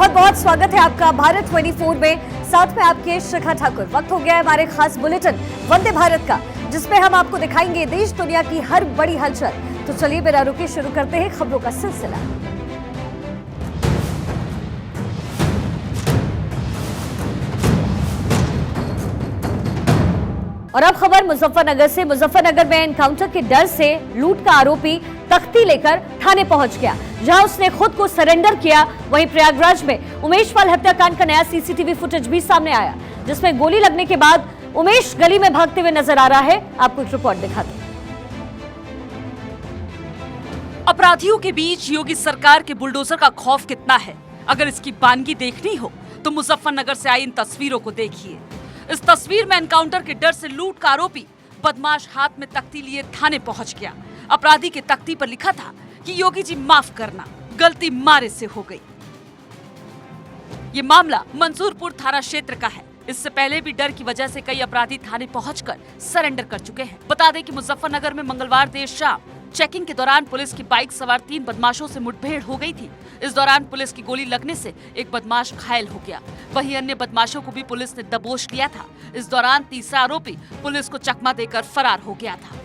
बहुत बहुत स्वागत है आपका भारत 24 में। साथ में आपके शिखा ठाकुर। वक्त हो गया है हमारे खास बुलेटिन वंदे भारत का, जिसमें हम आपको दिखाएंगे देश दुनिया की हर बड़ी हलचल। तो चलिए बिना रुके शुरू करते हैं खबरों का सिलसिला। और अब खबर मुजफ्फरनगर से। मुजफ्फरनगर में एनकाउंटर के डर से लूट का आरोपी तख्ती लेकर थाने पहुंच गया, जहां उसने खुद को सरेंडर किया। वहीं प्रयागराज में उमेश पाल हत्याकांड का नया सीसीटीवी फुटेज भी सामने आया, जिसमें गोली लगने के बाद उमेश गली में भागते हुए नजर आ रहा है। आपको एक रिपोर्ट दिखाते हैं। अपराधियों के बीच योगी सरकार के बुलडोजर का खौफ कितना है, अगर इसकी बानगी देखनी हो तो मुजफ्फरनगर से आई इन तस्वीरों को देखिए। इस तस्वीर में एनकाउंटर के डर से लूट का आरोपी बदमाश हाथ में तख्ती लिए थाने पहुंच गया। अपराधी के तख्ती पर लिखा था कि योगी जी माफ करना, गलती मारे से हो गई। ये मामला मंसूरपुर थाना क्षेत्र का है। इससे पहले भी डर की वजह से कई अपराधी थाने पहुंचकर सरेंडर कर चुके हैं। बता दें कि मुजफ्फरनगर में मंगलवार देर शाम चेकिंग के दौरान पुलिस की बाइक सवार 3 बदमाशों से मुठभेड़ हो गई थी। इस दौरान पुलिस की गोली लगने से एक बदमाश घायल हो गया। वहीं अन्य बदमाशों को भी पुलिस ने दबोच लिया था। इस दौरान तीसरा आरोपी पुलिस को चकमा देकर फरार हो गया था।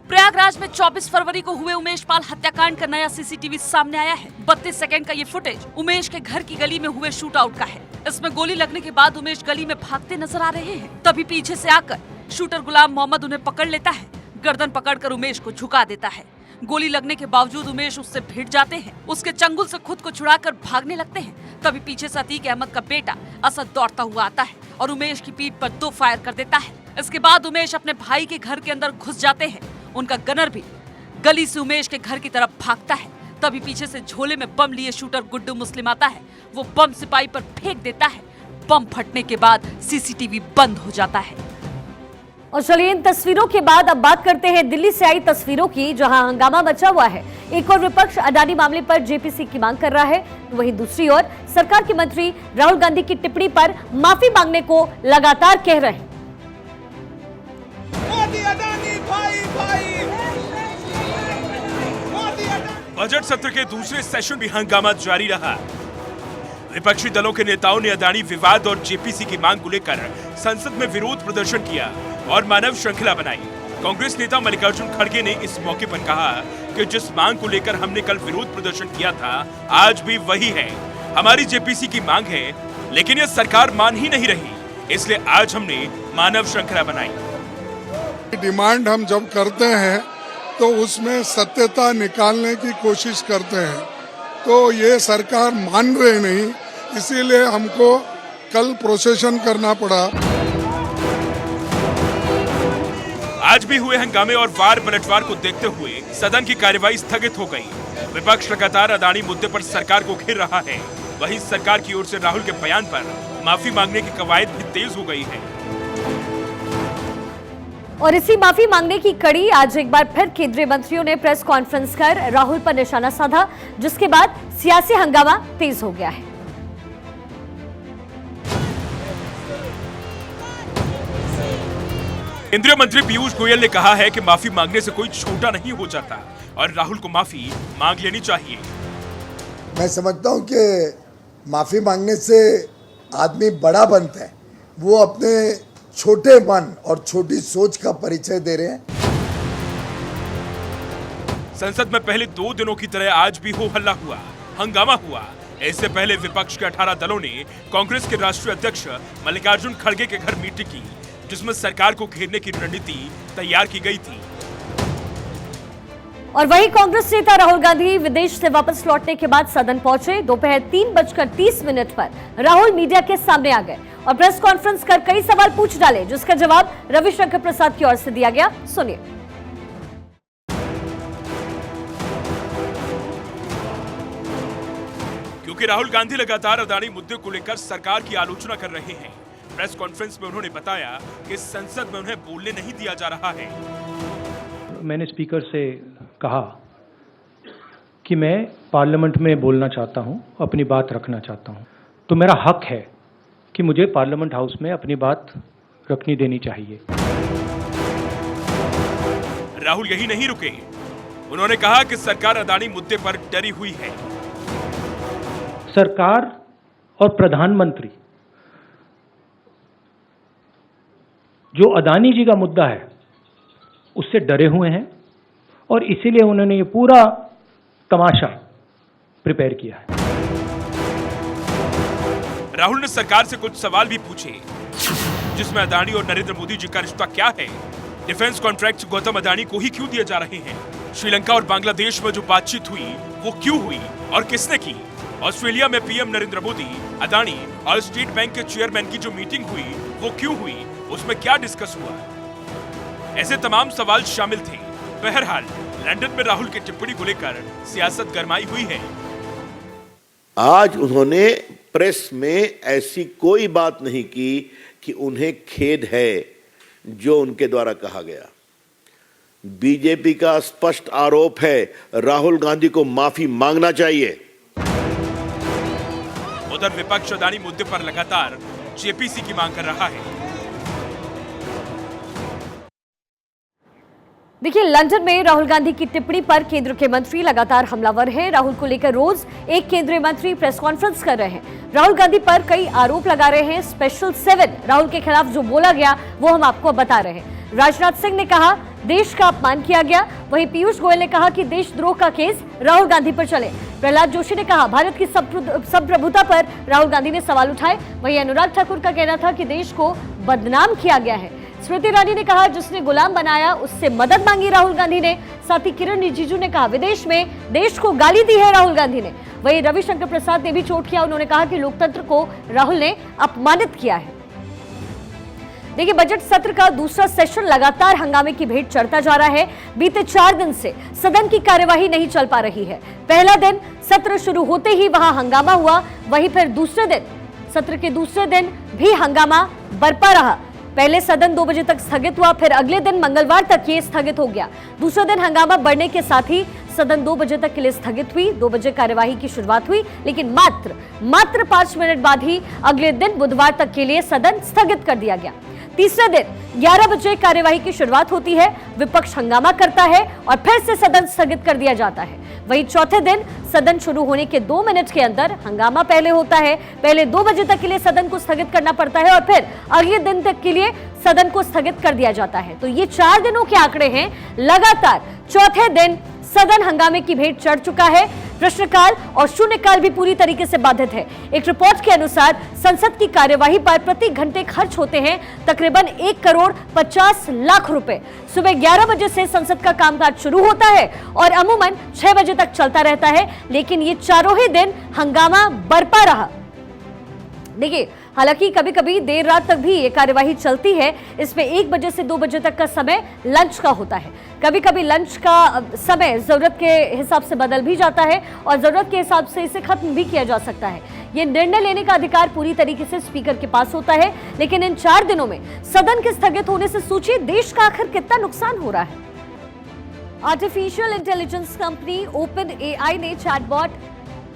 प्रयागराज में 24 फरवरी को हुए उमेश पाल हत्याकांड का नया सीसीटीवी सामने आया है। 32 सेकंड का ये फुटेज उमेश के घर की गली में हुए शूट आउट का है। इसमें गोली लगने के बाद उमेश गली में भागते नजर आ रहे हैं। तभी पीछे से आकर शूटर गुलाम मोहम्मद उन्हें पकड़ लेता है। गर्दन पकड़कर उमेश को झुका देता है। गोली लगने के बावजूद उमेश उससे भिड़ जाते हैं। उसके चंगुल से खुद को छुड़ाकर भागने लगते हैं। तभी पीछे से अतीक अहमद का बेटा असद दौड़ता हुआ आता है और उमेश की पीठ पर 2 फायर कर देता है। इसके बाद उमेश अपने भाई के घर के अंदर घुस जाते हैं। उनका गनर भी गली से उमेश के घर की तरफ भागता है। तभी पीछे से झोले में बम लिए शूटर गुड्डू मुस्लिम आता है। वो बम सिपाही पर फेंक देता है। बम फटने के बाद सीसीटीवी बंद हो जाता है। और चलिए इन तस्वीरों के बाद अब बात करते हैं दिल्ली से आई तस्वीरों की, जहां हंगामा मचा हुआ है। एक और विपक्ष अडानी मामले पर जेपीसी की मांग कर रहा है, तो वहीं दूसरी ओर सरकार के मंत्री राहुल गांधी की टिप्पणी पर माफी मांगने को लगातार कह रहे हैं। बजट सत्र के दूसरे सेशन में हंगामा जारी रहा। विपक्षी दलों के नेताओं ने अडानी विवाद और जेपीसी की मांग को लेकर संसद में विरोध प्रदर्शन किया और मानव श्रृंखला बनाई। कांग्रेस नेता मल्लिकार्जुन खड़गे ने इस मौके पर कहा कि जिस मांग को लेकर हमने कल विरोध प्रदर्शन किया था, आज भी वही है। हमारी जेपीसी की मांग है, लेकिन यह सरकार मान ही नहीं रही, इसलिए आज हमने मानव श्रृंखला बनाई। डिमांड हम जब करते हैं तो उसमें सत्यता निकालने की कोशिश करते हैं, तो ये सरकार मान रही नहीं, इसीलिए हमको कल प्रोसेशन करना पड़ा। आज भी हुए हंगामे और वार पलटवार को देखते हुए सदन की कार्यवाही स्थगित हो गई। विपक्ष लगातार अडानी मुद्दे पर सरकार को घेर रहा है। वहीं सरकार की ओर से राहुल के बयान पर माफी मांगने की कवायद भी तेज हो गई है। और इसी माफी मांगने की कड़ी आज एक बार फिर केंद्रीय मंत्रियों ने प्रेस कॉन्फ्रेंस कर राहुल पर निशाना साधा, जिसके बाद सियासी हंगामा तेज हो गया है। केंद्रीय मंत्री पीयूष गोयल ने कहा है कि माफी मांगने से कोई छोटा नहीं हो जाता और राहुल को माफी मांग लेनी चाहिए। मैं समझता हूं कि माफी मांगने से आदमी बड़ा बनता है। वो अपने छोटे मन और छोटी सोच का परिचय दे रहे हैं। संसद में पहले 2 दिनों की तरह आज भी हो हल्ला हुआ, हंगामा हुआ। इससे पहले विपक्ष के 18 दलों ने कांग्रेस के राष्ट्रीय अध्यक्ष मल्लिकार्जुन खड़गे के घर मीटिंग की, जिसमें सरकार को घेरने की रणनीति तैयार की गई थी। और वहीं कांग्रेस नेता राहुल गांधी विदेश से वापस लौटने के बाद सदन पहुंचे। दोपहर 3:30 पर राहुल मीडिया के सामने आ गए और प्रेस कॉन्फ्रेंस कर कई सवाल पूछ डाले, जिसका जवाब रविशंकर प्रसाद की ओर से दिया गया। सुनिए। क्योंकि राहुल गांधी लगातार अडानी मुद्दे को लेकर सरकार की आलोचना कर रहे हैं, प्रेस कॉन्फ्रेंस में उन्होंने बताया कि संसद में उन्हें बोलने नहीं दिया जा रहा है। मैंने स्पीकर से कहा कि मैं पार्लियामेंट में बोलना चाहता हूं, अपनी बात रखना चाहता हूं, तो मेरा हक है कि मुझे पार्लियामेंट हाउस में अपनी बात रखनी देनी चाहिए। राहुल यही नहीं रुके, उन्होंने कहा कि सरकार अदानी मुद्दे पर डरी हुई है। सरकार और प्रधानमंत्री जो अदानी जी का मुद्दा है उससे डरे हुए हैं और इसीलिए उन्होंने ये पूरा तमाशा प्रिपेयर किया है। राहुल ने सरकार से कुछ सवाल भी पूछे, जिसमें अदानी और नरेंद्र मोदी जी का रिश्ता क्या है, डिफेंस कॉन्ट्रैक्ट गौतम अदानी को ही क्यों दिए जा रहे हैं, श्रीलंका और बांग्लादेश में जो बातचीत हुई वो क्यों हुई और किसने की, ऑस्ट्रेलिया में पीएम नरेंद्र मोदी, अदानी और स्टेट बैंक के चेयरमैन की जो मीटिंग हुई वो क्यों हुई, उसमें क्या डिस्कस हुआ। ऐसे तमाम सवाल शामिल थे। बहरहाल लंदन में राहुल की टिप्पणी को लेकर सियासत गरमाई हुई है। आज उन्होंने प्रेस में ऐसी कोई बात नहीं की कि उन्हें खेद है जो उनके द्वारा कहा गया। बीजेपी का स्पष्ट आरोप है, राहुल गांधी को माफी मांगना चाहिए। उधर विपक्ष अदानी मुद्दे पर लगातार जेपीसी की मांग कर रहा है। देखिए, लंदन में राहुल गांधी की टिप्पणी पर केंद्र के मंत्री लगातार हमलावर हैं। राहुल को लेकर रोज एक केंद्रीय मंत्री प्रेस कॉन्फ्रेंस कर रहे हैं। राहुल गांधी पर कई आरोप लगा रहे हैं। स्पेशल 7 राहुल के खिलाफ जो बोला गया वो हम आपको बता रहे हैं। राजनाथ सिंह ने कहा देश का अपमान किया गया। वहीं पीयूष गोयल ने कहा कि देशद्रोह का केस राहुल गांधी पर चले। प्रहलाद जोशी ने कहा भारत की संप्रभुता पर राहुल गांधी ने सवाल उठाए। वहीं अनुराग ठाकुर का कहना था कि देश को बदनाम किया गया है। स्मृति ईरानी ने कहा जिसने गुलाम बनाया उससे मदद मांगी राहुल गांधी ने। साथ ही किरण रिजिजू ने कहा विदेश में देश को गाली दी है राहुल गांधी ने। वहीं रविशंकर प्रसाद ने भी चोट किया। उन्होंने कहा कि लोकतंत्र को राहुल ने अपमानित किया है। देखिए, बजट सत्र का दूसरा सेशन लगातार हंगामे की भेंट चढ़ता जा रहा है। बीते 4 दिन से सदन की कार्यवाही नहीं चल पा रही है। पहला दिन सत्र शुरू होते ही वहां हंगामा हुआ, वहीं फिर दूसरे दिन सत्र के दूसरे दिन भी हंगामा बरपा रहा। पहले सदन 2 बजे तक स्थगित हुआ, फिर अगले दिन मंगलवार तक ये स्थगित हो गया। दूसरे दिन हंगामा बढ़ने के साथ ही सदन 2 बजे तक के लिए स्थगित हुई। 2 बजे कार्यवाही की शुरुआत हुई, लेकिन मात्र 5 मिनट बाद ही अगले दिन बुधवार तक के लिए सदन स्थगित कर दिया गया। तीसरे दिन 11 बजे कार्यवाही की शुरुआत होती है, विपक्ष हंगामा करता है और फिर से सदन स्थगित कर दिया जाता है। वहीं चौथे दिन सदन शुरू होने के 2 मिनट के अंदर हंगामा पहले होता है। पहले 2 बजे तक के लिए सदन को स्थगित करना पड़ता है और फिर अगले दिन तक के लिए सदन को स्थगित कर दिया जाता है। तो ये 4 दिनों के आंकड़े हैं। लगातार चौथे दिन सदन हंगामे की भेंट चढ़ चुका है। प्रश्नकाल और शून्यकाल भी पूरी तरीके से बाधित है। एक रिपोर्ट के अनुसार संसद की कार्यवाही पर प्रति घंटे खर्च होते हैं तकरीबन 1 करोड़ 50 लाख रुपए। सुबह 11 बजे से संसद का कामकाज शुरू होता है और अमूमन 6 बजे तक चलता रहता है, लेकिन ये चारों ही दिन हंगामा बरपा रहा। देखिए, हालांकि कभी कभी देर रात तक भी ये कार्यवाही चलती है। इसमें 1 बजे से 2 बजे तक का समय लंच का होता है। कभी कभी लंच का समय जरूरत के हिसाब से बदल भी जाता है और जरूरत के हिसाब से इसे खत्म भी किया जा सकता है। ये निर्णय लेने का अधिकार पूरी तरीके से स्पीकर के पास होता है, लेकिन इन 4 दिनों में सदन के स्थगित होने से सोचिए देश का आखिर कितना नुकसान हो रहा है। आर्टिफिशियल इंटेलिजेंस कंपनी OpenAI ने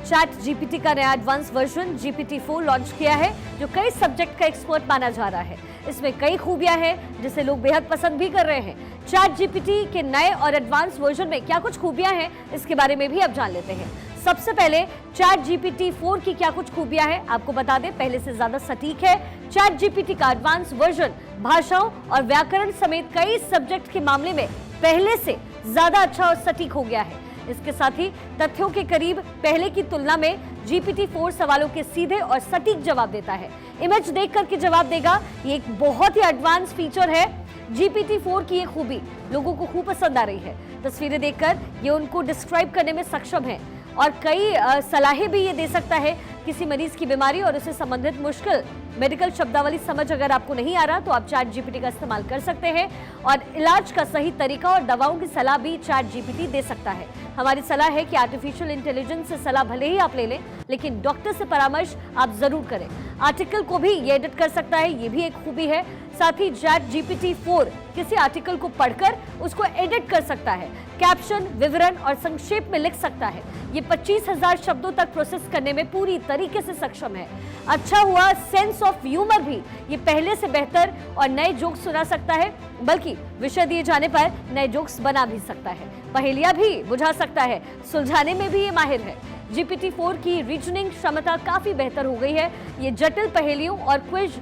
ChatGPT का नया एडवांस वर्जन GPT-4 लॉन्च किया है, जो कई सब्जेक्ट का एक्सपर्ट माना जा रहा है। इसमें कई खूबियां हैं जिसे लोग बेहद पसंद भी कर रहे हैं। ChatGPT के नए और एडवांस वर्जन में क्या कुछ खूबियां हैं, इसके बारे में भी अब जान लेते हैं। सबसे पहले ChatGPT-4 की क्या कुछ खूबियां हैं आपको बता दें, पहले से ज्यादा सटीक है। ChatGPT का एडवांस वर्जन भाषाओं और व्याकरण समेत कई सब्जेक्ट के मामले में पहले से ज्यादा अच्छा और सटीक हो गया है। इसके साथ ही तथ्यों के करीब पहले की तुलना में GPT-4 सवालों के सीधे और सटीक जवाब देता है। इमेज देख करके जवाब देगा। ये एक बहुत ही एडवांस फीचर है। GPT-4 की ये खूबी लोगों को खूब पसंद आ रही है। तस्वीरें देखकर ये उनको डिस्क्राइब करने में सक्षम है और कई सलाहें भी ये दे सकता है। किसी मरीज की बीमारी और उससे संबंधित मुश्किल मेडिकल शब्दावली समझ अगर आपको नहीं आ रहा तो आप ChatGPT का इस्तेमाल कर सकते हैं और इलाज का सही तरीका और दवाओं की सलाह भी ChatGPT दे सकता है। हमारी सलाह है कि आर्टिफिशियल इंटेलिजेंस से सलाह भले ही आप ले लें, लेकिन डॉक्टर से परामर्श आप जरूर करें। आर्टिकल को भी ये एडिट कर सकता है, ये भी एक खूबी है। साथ ही ChatGPT-4 किसी आर्टिकल को पढ़कर उसको एडिट कर सकता है, कैप्शन, विवरण और संक्षेप में लिख सकता है। ये 25,000 शब्दों तक प्रोसेस करने में पूरी तरीके से सक्षम है। अच्छा हुआ सेंस ऑफ ह्यूमर भी ये पहले से बेहतर और नए जोक्स सुना सकता है, बल्कि विषय दिए जाने पर नए जोक्स बना भी सकता है, पहेलियां भी बुझा सकता है, सुलझाने में भी ये माहिर है। GPT-4 की रीजनिंग क्षमता काफी बेहतर हो गई है। ये जटिल पहेलियों और क्विज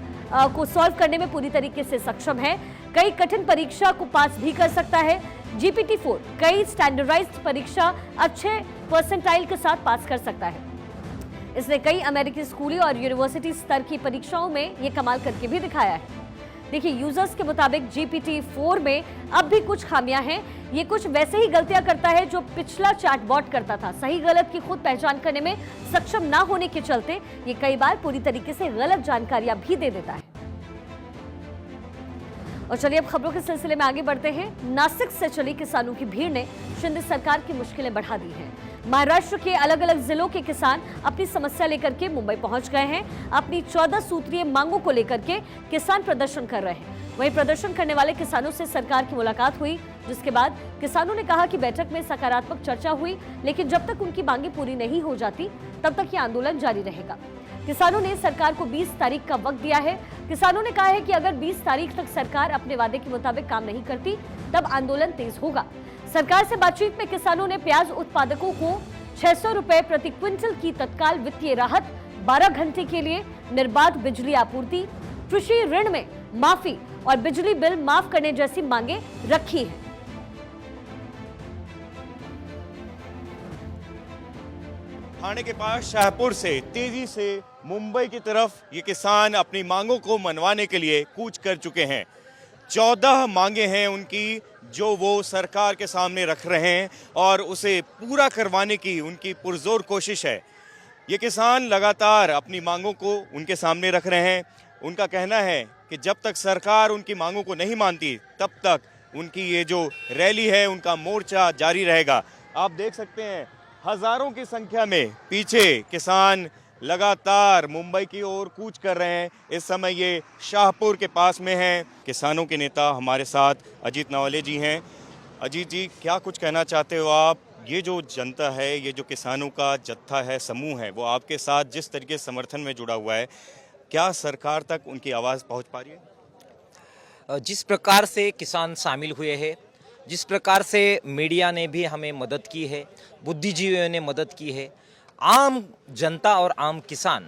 को सॉल्व करने में पूरी तरीके से सक्षम है। कई कठिन परीक्षा को पास भी कर सकता है। GPT-4 कई स्टैंडर्डाइज्ड परीक्षा अच्छे परसेंटाइल के साथ पास कर सकता है। इसने कई अमेरिकी स्कूली और यूनिवर्सिटी स्तर की परीक्षाओं में ये कमाल करके भी दिखाया है। देखिए, यूजर्स के मुताबिक GPT-4 में अब भी कुछ खामियां हैं। ये कुछ वैसे ही गलतियां करता है जो पिछला चैटबॉट करता था। सही गलत की खुद पहचान करने में सक्षम ना होने के चलते ये कई बार पूरी तरीके से गलत जानकारियां भी दे देता है। और चलिए अब खबरों के सिलसिले में आगे बढ़ते हैं। नासिक से चली किसानों की भीड़ ने शिंदे सरकार की मुश्किलें बढ़ा दी हैं। महाराष्ट्र के अलग अलग जिलों के किसान अपनी समस्या लेकर के मुंबई पहुंच गए हैं। अपनी 14 सूत्रीय मांगों को लेकर के किसान प्रदर्शन कर रहे हैं। वहीं प्रदर्शन करने वाले किसानों से सरकार की मुलाकात हुई, जिसके बाद किसानों ने कहा कि बैठक में सकारात्मक चर्चा हुई, लेकिन जब तक उनकी मांगें पूरी नहीं हो जाती तब तक ये आंदोलन जारी रहेगा। किसानों ने सरकार को 20 तारीख का वक्त दिया है। किसानों ने कहा है कि अगर 20 तारीख तक सरकार अपने वादे के मुताबिक काम नहीं करती तब आंदोलन तेज होगा। सरकार से बातचीत में किसानों ने प्याज उत्पादकों को 600 रुपए प्रति क्विंटल की तत्काल वित्तीय राहत, 12 घंटे के लिए निर्बाध बिजली आपूर्ति, कृषि ऋण में माफी और बिजली बिल माफ करने जैसी मांगे रखी हैं। थाने के पास शाहपुर से तेजी से मुंबई की तरफ ये किसान अपनी मांगों को मनवाने के लिए कूच कर चुके हैं। 14 मांगे हैं उनकी जो वो सरकार के सामने रख रहे हैं और उसे पूरा करवाने की उनकी पुरजोर कोशिश है। ये किसान लगातार अपनी मांगों को उनके सामने रख रहे हैं। उनका कहना है कि जब तक सरकार उनकी मांगों को नहीं मानती तब तक उनकी ये जो रैली है, उनका मोर्चा जारी रहेगा। आप देख सकते हैं हजारों की संख्या में पीछे किसान लगातार मुंबई की ओर कूच कर रहे हैं। इस समय ये शाहपुर के पास में हैं। किसानों के नेता हमारे साथ अजीत नवले जी हैं। अजीत जी, क्या कुछ कहना चाहते हो आप? ये जो जनता है, ये जो किसानों का जत्था है, समूह है, वो आपके साथ जिस तरीके से समर्थन में जुड़ा हुआ है, क्या सरकार तक उनकी आवाज़ पहुंच पा रही है? जिस प्रकार से किसान शामिल हुए हैं, जिस प्रकार से मीडिया ने भी हमें मदद की है, बुद्धिजीवियों ने मदद की है, आम जनता और आम किसान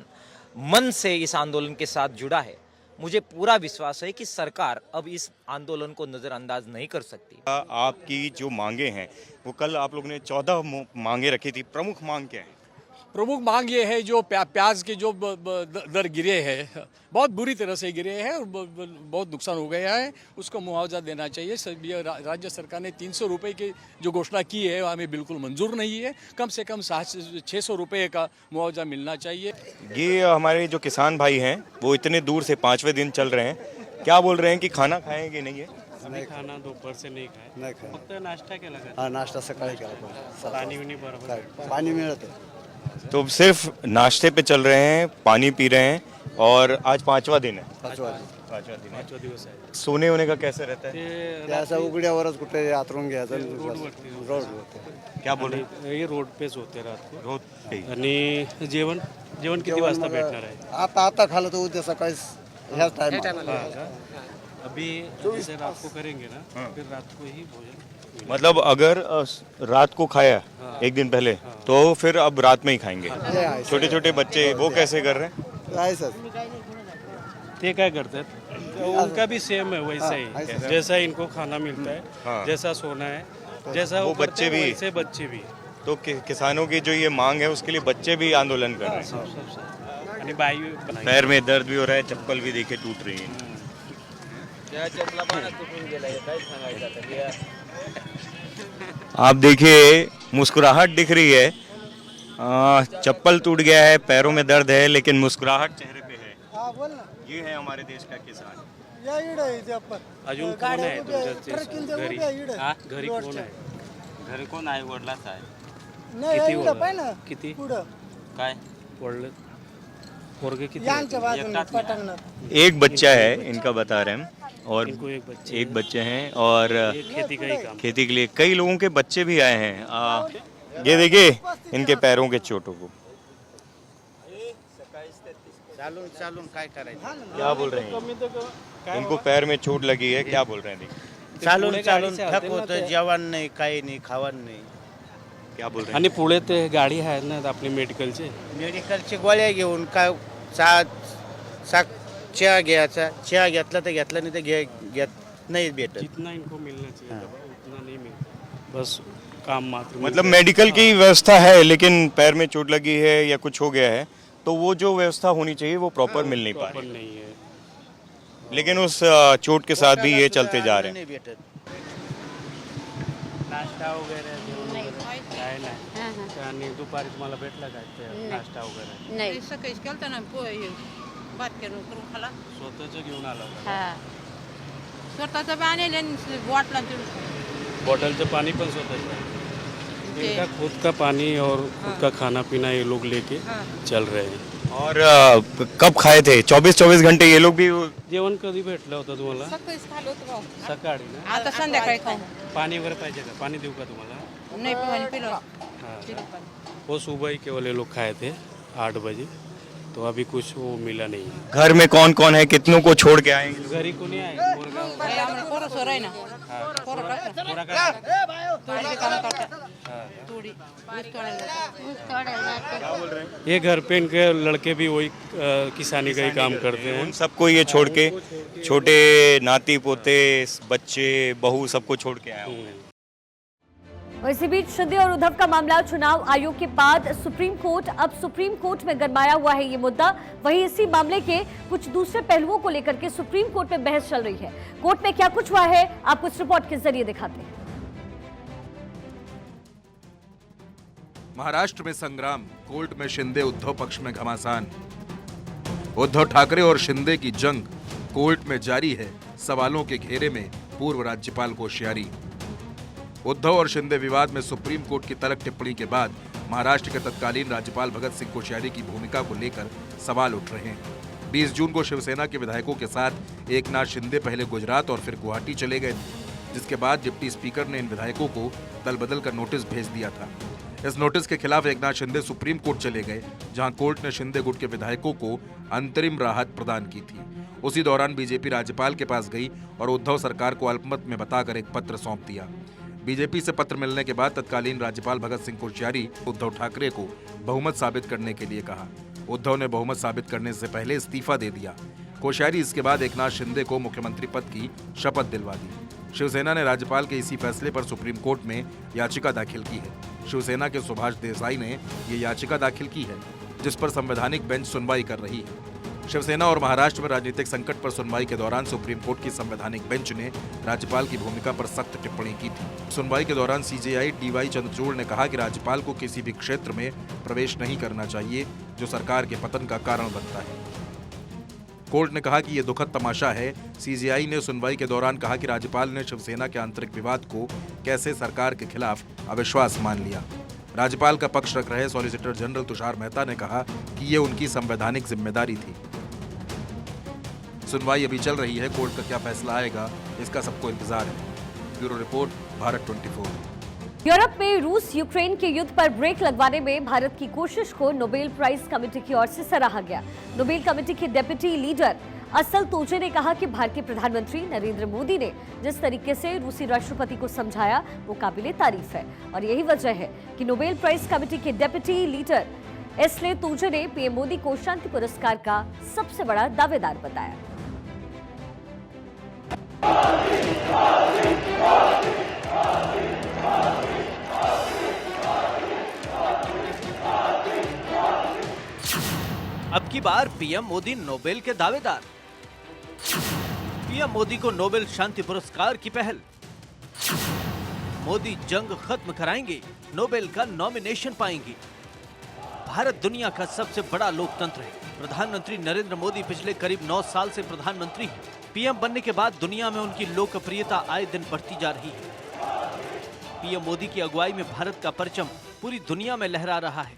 मन से इस आंदोलन के साथ जुड़ा है, मुझे पूरा विश्वास है कि सरकार अब इस आंदोलन को नज़रअंदाज नहीं कर सकती। आपकी जो मांगे हैं वो कल आप लोगों ने 14 मांगे रखी थी, प्रमुख मांग क्या है? प्रमुख मांग ये है जो प्याज के जो दर गिरे हैं, बहुत बुरी तरह से गिरे हैं और बहुत नुकसान हो गया है, उसको मुआवजा देना चाहिए। ये राज्य सरकार ने 300 रुपये की जो घोषणा की है हमें बिल्कुल मंजूर नहीं है। कम से कम 600 रुपये का मुआवजा मिलना चाहिए। ये हमारे जो किसान भाई हैं वो इतने दूर से 5वें दिन चल रहे हैं, क्या बोल रहे हैं कि खाना खाएंगे नहीं है? नहीं खाना दोपहर से नहीं खाए, फक्त नाश्ता केला का? हाँ, नाश्ता सकाळी केला। पाणी बिणी बरोबर? पाणी मिळतं। तो सिर्फ नाश्ते पे चल रहे हैं, पानी पी रहे हैं, और आज 5वां दिन है। 5वां दिवस आहे। सोने होने का कैसे रहता है? ते असं उघड्यावरच कुठे आतरून घ्यायचं रोड क्या बोल रहे हैं? हे रोड पेच होते रात को रोड पे। आणि जेवण किती वाजता भेटणार आहे? आता खाल्लं तर उद्या सकाळी ह्याच टाइम अभी जैसे रात को करेंगे ना, फिर रात को ही भोजन। मतलब अगर रात को खाया एक दिन पहले तो फिर अब रात में ही खाएंगे। छोटे छोटे बच्चे वो कैसे कर रहे हैं? ते काय करतात? उनका भी सेम है वैसा ही, जैसा इनको खाना मिलता है, जैसा सोना है, जैसा वो बच्चे भी, वैसे बच्चे भी। तो किसानों की जो ये मांग है उसके लिए बच्चे भी आंदोलन कर रहे हैं। आणि बाई पैर में दर्द भी हो रहा है, चप्पल भी देखिए टूट रही है। आप देखिए मुस्कुराहट दिख रही है, चप्पल टूट गया है, पैरों में दर्द है, लेकिन मुस्कुराहट चेहरे पे है। ये है हमारे देश का किसान। अजून कोण आहे तुमच्या घरी? घरी कोण आहे? घरी कोण आहे? वडिलाच आहे. किती वडील? किती काय वडील? पोरगे किती? एक बच्चा है इनका, बता रहे हैं और इनको एक बच्चे हैं और ये खेती का ही काम। खेती के लिए कई लोगों के बच्चे भी आए हैं। ये देखिए इनके पैरों के चोटों को। क्या बोल रहे हैं? इनको पैर में चोट लगी है, क्या बोल रहे हैं? चालून थक होतं, जेवण नाही, काही नाही, खावण नाही. क्या बोल रहे हैं? आणि पुढे ते गाडी आहेत ना आपली मेडिकलची, मेडिकलची गोळ्या घेऊन काय चहा घ्यायचा, चहा घेतला तर घेतला, नाही तर घेत नाही भेटत. जितना इनको मिलना चाहिए दवा, उतना नहीं मिल, बस काम मात्र। मतलब मेडिकल की व्यवस्था है लेकिन पैर में चोट लगी है या कुछ हो गया है तो वो जो व्यवस्था होनी चाहिए वो प्रॉपर मिल नहीं पा प्रॉपर रही, नहीं है। लेकिन उस चोट के साथ भी ये चलते जा रहे हैं। नाही भेटत. नाश्ता वगैरे काय नाही आणि दुपारी तुम्हाला भेटला काय नाश्ता वगैरे? नाही सकाळी केलता ना भात करून खाला. स्वतःच घेऊन आला स्वतःचा आणले बॉटला बॉटलचं पाणी पण स्वतःच, इनका खुद का पानी और खुद का खाना पीना ये लोग लेके चल रहे हैं। और कब खाए थे? 24 घंटे ये लोग भी? जेवण कधी भेटलं होतं तुम्हाला? सकाळीच खाल्लं होतं. सकाळी ना? आता संध्याकाळी खाऊ. पानी वगैरह पाहिजे का? पानी देऊ का तुम्हाला? नाही पाणी पिलो. हाँ, वो सुबह ही केवल ये लोग खाए थे 8 बजे, तो अभी कुछ वो मिला नहीं है। घर में कौन कौन है, कितनों को छोड़ के आए? घरी कोणी आहे? आम्हाला पोरं सोर आहे ना. पोरं टाकतात. तोडीचे काम करतात. तोडी ऊस तोडायला. क्या बोल रहे हैं? ये घर पे इनके लड़के भी वही किसानी का ही काम करते हैं। उन सबको ये छोड़ के, छोटे नाती पोते बच्चे बहू सबको छोड़ के आया हूँ। इसी बीच शिंदे और उद्धव का मामला चुनाव आयोग के बाद सुप्रीम कोर्ट, अब सुप्रीम कोर्ट में गरमाया हुआ है ये मुद्दा। वहीं इसी मामले के कुछ दूसरे पहलुओं को लेकर के सुप्रीम कोर्ट में बहस चल रही है। कोर्ट में क्या कुछ हुआ है आपको इस रिपोर्ट के जरिए दिखाते हैं। महाराष्ट्र में संग्राम, कोर्ट में शिंदे उद्धव पक्ष में घमासान। उद्धव ठाकरे और शिंदे की जंग कोर्ट में जारी है, सवालों के घेरे में पूर्व राज्यपाल कोश्यारी। उद्धव और शिंदे विवाद में सुप्रीम कोर्ट की तलक टिप्पणी के बाद महाराष्ट्र के तत्कालीन राज्यपाल भगत सिंह कोश्यारी की भूमिका को लेकर सवाल उठ रहे हैं। 20 जून को शिवसेना के विधायकों के साथ एकनाथ शिंदे पहले गुजरात और फिर गुवाहाटी चले गए थे, जिसके बाद डिप्टी स्पीकर ने इन विधायकों को दल बदल कर नोटिस भेज दिया था। इस नोटिस के खिलाफ एकनाथ शिंदे सुप्रीम कोर्ट चले गए, जहां कोर्ट ने शिंदे गुट के विधायकों को अंतरिम राहत प्रदान की थी। उसी दौरान बीजेपी राज्यपाल के पास गई और उद्धव सरकार को अल्पमत में बताकर एक पत्र सौंप दिया। बीजेपी से पत्र मिलने के बाद तत्कालीन राज्यपाल भगत सिंह कोश्यारी उद्धव ठाकरे को बहुमत साबित करने के लिए कहा। उद्धव ने बहुमत साबित करने से पहले इस्तीफा दे दिया। कोश्यारी इसके बाद एकनाथ शिंदे को मुख्यमंत्री पद की शपथ दिलवा दी। शिवसेना ने राज्यपाल के इसी फैसले पर सुप्रीम कोर्ट में याचिका दाखिल की है। शिवसेना के सुभाष देसाई ने ये याचिका दाखिल की है, जिस पर संवैधानिक बेंच सुनवाई कर रही है। शिवसेना और महाराष्ट्र में राजनीतिक संकट पर सुनवाई के दौरान सुप्रीम कोर्ट की संवैधानिक बेंच ने राज्यपाल की भूमिका पर सख्त टिप्पणी की थी। सुनवाई के दौरान सीजेआई डीवाई चंद्रचूड़ ने कहा कि राज्यपाल को किसी भी क्षेत्र में प्रवेश नहीं करना चाहिए जो सरकार के पतन का कारण बनता है। कोर्ट ने कहा कि यह दुखद तमाशा है। सीजेआई ने सुनवाई के दौरान कहा कि राज्यपाल ने शिवसेना के आंतरिक विवाद को कैसे सरकार के खिलाफ अविश्वास मान लिया। राज्यपाल का पक्ष रख रहे सॉलिसिटर जनरल तुषार मेहता ने कहा कि यह उनकी संवैधानिक जिम्मेदारी थी। सुनवाई अभी चल रही है, कोर्ट का क्या फैसला आएगा इसका सबको इंतजार है। Bureau report, Bharat 24। यूरोप में रूस यूक्रेन के युद्ध पर ब्रेक लगवाने में भारत की कोशिश को नोबेल प्राइज कमेटी की ओर से सराहा गया। नोबेल कमेटी के डेप्यूटी लीडर असल तोजे ने कहा कि भारतीय प्रधानमंत्री नरेंद्र मोदी ने जिस तरीके से रूसी राष्ट्रपति को समझाया वो काबिले तारीफ है और यही वजह है कि नोबेल प्राइज कमेटी के डेप्यूटी लीडर एसले तोजे ने पीएम मोदी को शांति पुरस्कार का सबसे बड़ा दावेदार बताया। अब की बार पीएम मोदी नोबेल के दावेदार। पीएम मोदी को नोबेल शांति पुरस्कार की पहल। मोदी जंग खत्म कराएंगे, नोबेल का नॉमिनेशन पाएंगे। भारत दुनिया का सबसे बड़ा लोकतंत्र है। प्रधानमंत्री नरेंद्र मोदी पिछले करीब 9 साल से प्रधानमंत्री हैं। पीएम बनने के बाद दुनिया में उनकी लोकप्रियता आए दिन बढ़ती जा रही है। पीएम मोदी की अगुवाई में भारत का परचम पूरी दुनिया में लहरा रहा है।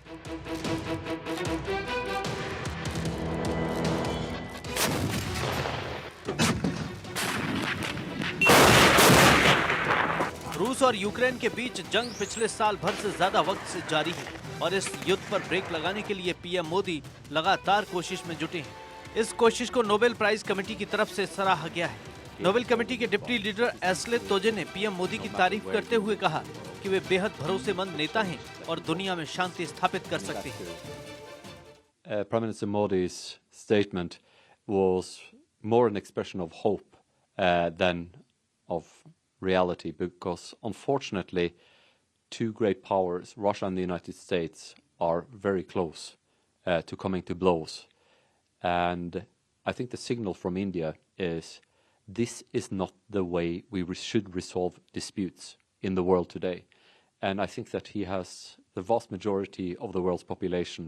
रूस और यूक्रेन के बीच जंग पिछले साल भर से ज्यादा वक्त से जारी है और इस युद्ध पर ब्रेक लगाने के लिए पीएम मोदी लगातार कोशिश में जुटे हैं। इस कोशिश को नोबेल प्राइज कमेटी की तरफ से सराहा गया है। नोबेल कमेटी के डिप्टी लीडर एस्ले तोजे ने पीएम मोदी की तारीफ करते हुए कहा कि वे बेहद भरोसेमंद नेता हैं और दुनिया में शांति स्थापित कर सकते हैं। Prime Minister Modi's statement was more an expression of hope than of reality, because unfortunately two great powers, Russia and the United States, are very close to coming to blows. And I think the signal from India is this is not the way we should resolve disputes in the world today. And I think that he has the vast majority of the world's population